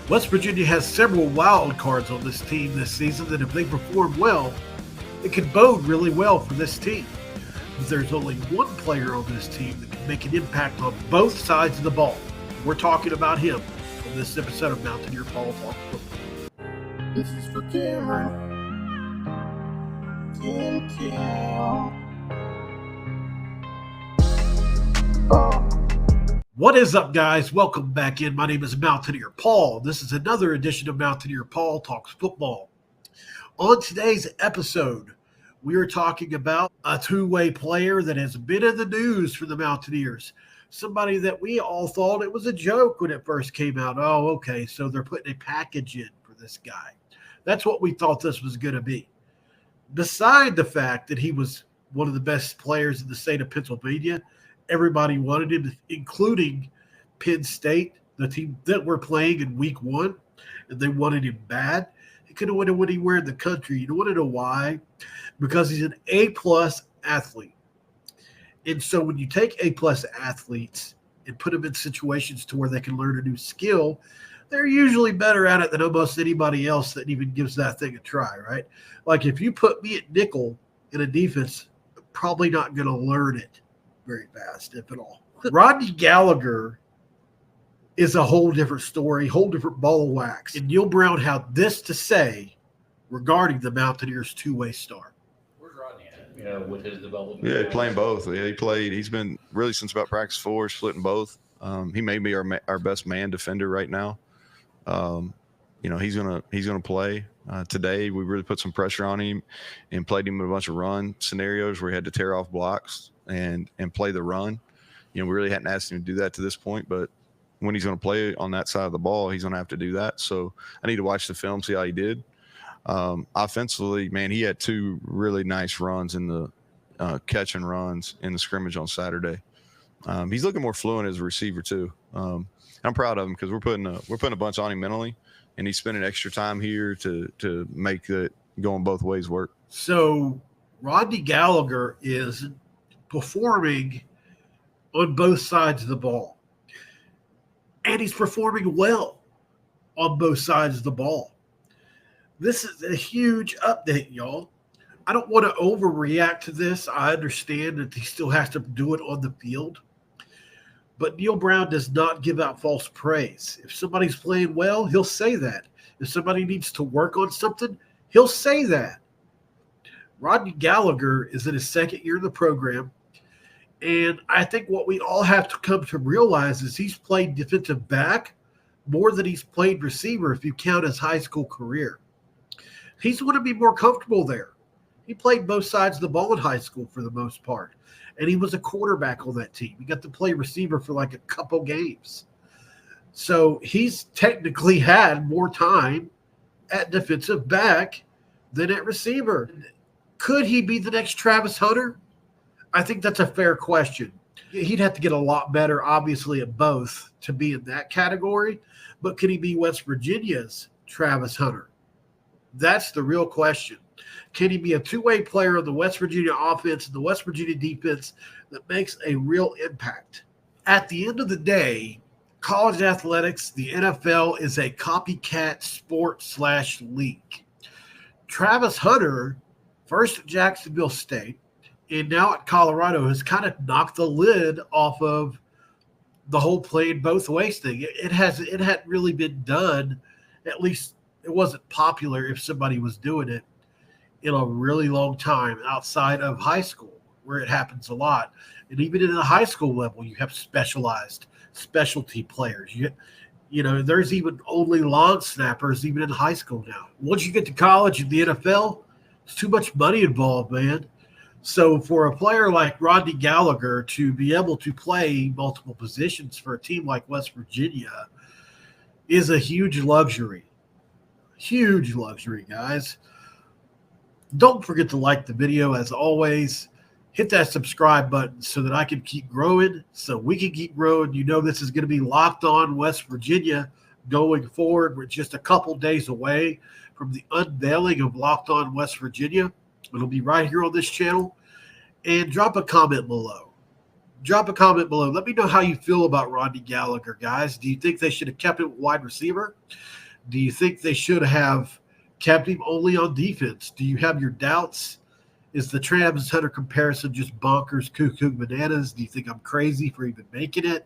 West Virginia has several wild cards on this team this season that if they perform well, it could bode really well for this team. But there's only one player on this team that can make an impact on both sides of the ball. We're talking about him on this episode of Mountaineer Paul Talk Football. This is for Cameron. What is up, guys? Welcome back in. My name is Mountaineer Paul. This is another edition of Mountaineer Paul Talks Football. On today's episode, we are talking about a two-way player that has been in the news for the Mountaineers. Somebody that we all thought it was a joke when it first came out. Oh, okay, so they're putting a package in for this guy. That's what we thought this was going to be. Beside the fact that he was one of the best players in the state of Pennsylvania, everybody wanted him, including Penn State, the team that we're playing in week one, and they wanted him bad. He couldn't win anywhere in the country. You want to know why? Because he's an A-plus athlete. And so when you take A-plus athletes and put them in situations to where they can learn a new skill, they're usually better at it than almost anybody else that even gives that thing a try, right? Like if you put me at nickel in a defense, I'm probably not going to learn it very fast, if at all. Rodney Gallagher is a whole different story, whole different ball of wax. And Neal Brown had this to say regarding the Mountaineers' two-way star. Where's Rodney at, with his development? Yeah, playing both. Yeah, he's been really since about practice 4, splitting both. He may be our best man defender right now. He's gonna play. Today we really put some pressure on him and played him in a bunch of run scenarios where he had to tear off blocks and play the run. We really hadn't asked him to do that to this point, but when he's going to play on that side of the ball, he's going to have to do that. So I need to watch the film, see how he did. Offensively, man, he had 2 really nice runs in the catch and runs in the scrimmage on Saturday. He's looking more fluent as a receiver too. I'm proud of him because we're putting a bunch on him mentally, and he's spending extra time here to make it going both ways work. So Rodney Gallagher is performing on both sides of the ball, and he's performing well on both sides of the ball. This is a huge update, y'all. I don't want to overreact to this. I understand that he still has to do it on the field. But Neal Brown does not give out false praise. If somebody's playing well, he'll say that. If somebody needs to work on something, he'll say that. Rodney Gallagher is in his second year in the program. And I think what we all have to come to realize is he's played defensive back more than he's played receiver if you count his high school career. He's going to be more comfortable there. He played both sides of the ball in high school for the most part. And he was a quarterback on that team. He got to play receiver for like a couple games. So he's technically had more time at defensive back than at receiver. Could he be the next Travis Hunter? I think that's a fair question. He'd have to get a lot better, obviously, at both to be in that category. But could he be West Virginia's Travis Hunter? That's the real question. Can he be a two-way player on the West Virginia offense and the West Virginia defense that makes a real impact? At the end of the day, college athletics, the NFL, is a copycat sport/league. Travis Hunter, first at Jacksonville State, and now at Colorado, has kind of knocked the lid off of the whole playing both ways thing. It hadn't really been done, at least it wasn't popular if somebody was doing it, in a really long time outside of high school, where it happens a lot. And even in the high school level, you have specialty players. There's even only long snappers even in high school now. Once you get to college and the NFL, there's too much money involved, man. So for a player like Rodney Gallagher to be able to play multiple positions for a team like West Virginia is a huge luxury. Huge luxury, guys. Don't forget to like the video as always. Hit that subscribe button so that I can keep growing, so we can keep growing. This is going to be Locked On West Virginia going forward. We're just a couple days away from the unveiling of Locked On West Virginia. It'll be right here on this channel. And drop a comment below. Drop a comment below. Let me know how you feel about Rodney Gallagher, guys. Do you think they should have kept him wide receiver? Do you think they should have kept him only on defense? Do you have your doubts? Is the Travis Hunter comparison just bonkers, cuckoo, bananas? Do you think I'm crazy for even making it?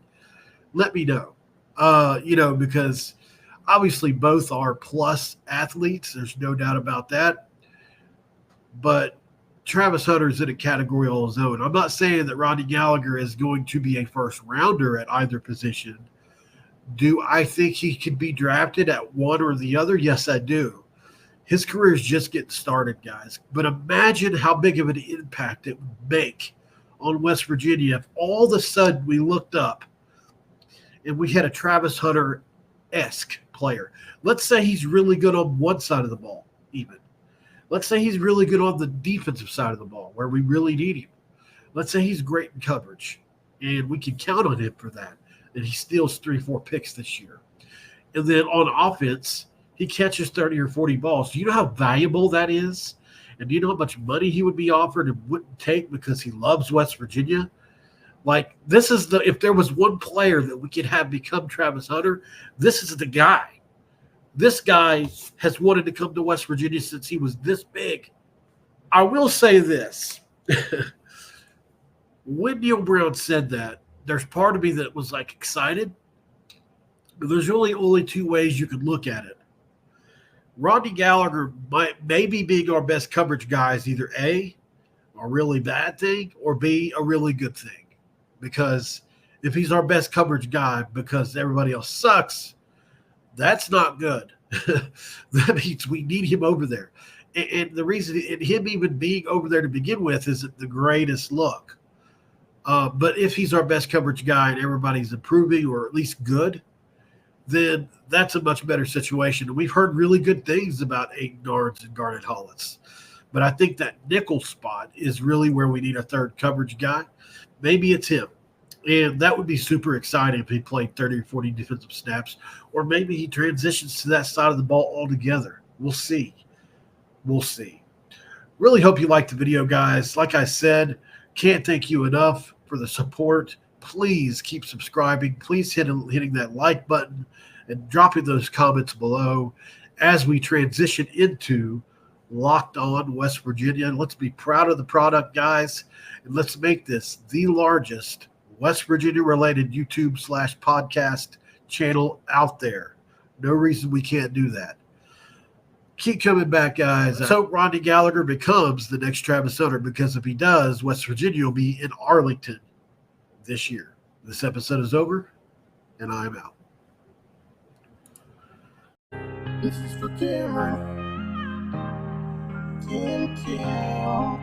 Let me know. Because obviously both are plus athletes. There's no doubt about that. But Travis Hunter is in a category all his own. I'm not saying that Rodney Gallagher is going to be a first rounder at either position. Do I think he could be drafted at one or the other? Yes, I do. His career is just getting started, guys. But imagine how big of an impact it would make on West Virginia if all of a sudden we looked up and we had a Travis Hunter-esque player. Let's say he's really good on one side of the ball, even. Let's say he's really good on the defensive side of the ball, where we really need him. Let's say he's great in coverage, and we can count on him for that, and he steals 3-4 picks this year. And then on offense, he catches 30 or 40 balls. Do you know how valuable that is? And do you know how much money he would be offered and wouldn't take because he loves West Virginia? Like, this is if there was one player that we could have become Travis Hunter, this is the guy. This guy has wanted to come to West Virginia since he was this big. I will say this. When Neal Brown said that, there's part of me that was like excited, but there's really only two ways you could look at it. Rodney Gallagher maybe being our best coverage guy is either A, a really bad thing, or B, a really good thing. Because if he's our best coverage guy because everybody else sucks, that's not good. That means we need him over there. And the reason, and him even being over there to begin with, isn't the greatest look. But if he's our best coverage guy and everybody's improving or at least good, then that's a much better situation. And we've heard really good things about Aiden Garnes and Garnet Hollis. But I think that nickel spot is really where we need a third coverage guy. Maybe it's him. And that would be super exciting if he played 30 or 40 defensive snaps. Or maybe he transitions to that side of the ball altogether. We'll see. We'll see. Really hope you liked the video, guys. Like I said, can't thank you enough for the support. Please keep subscribing. Please hitting that like button and dropping those comments below as we transition into Locked On West Virginia. And let's be proud of the product, guys. And let's make this the largest West Virginia-related YouTube/podcast channel out there. No reason we can't do that. Keep coming back, guys. I hope Rodney Gallagher becomes the next Travis Hunter, because if he does, West Virginia will be in Arlington this year. This episode is over, and I'm out. This is for Cameron. Kim.